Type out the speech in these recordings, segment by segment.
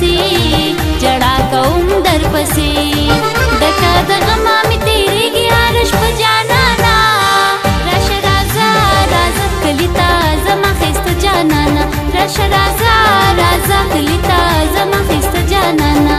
پسې جړا کوم در پسې دکا د غما می تیریږي عرش په جانانا راشه رازا رازا کلی تا زما خسته جانانا راشه رازا رازا کلی تا زما خسته جانانا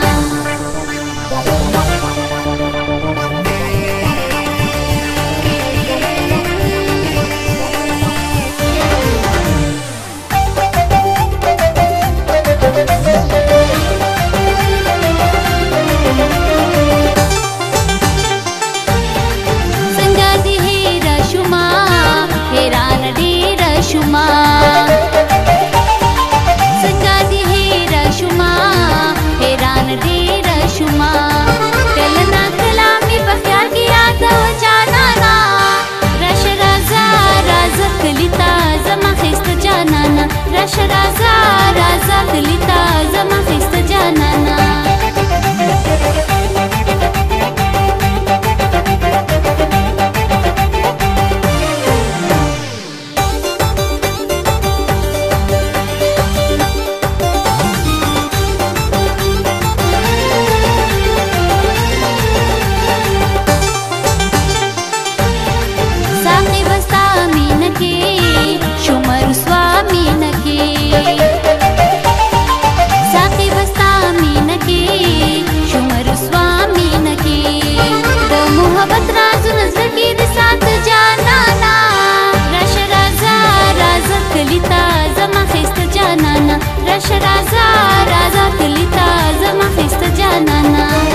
راشه رازا رازا کلی تا زما خسته جانانا راشه رازا رازا کلی تا زما خسته جانانا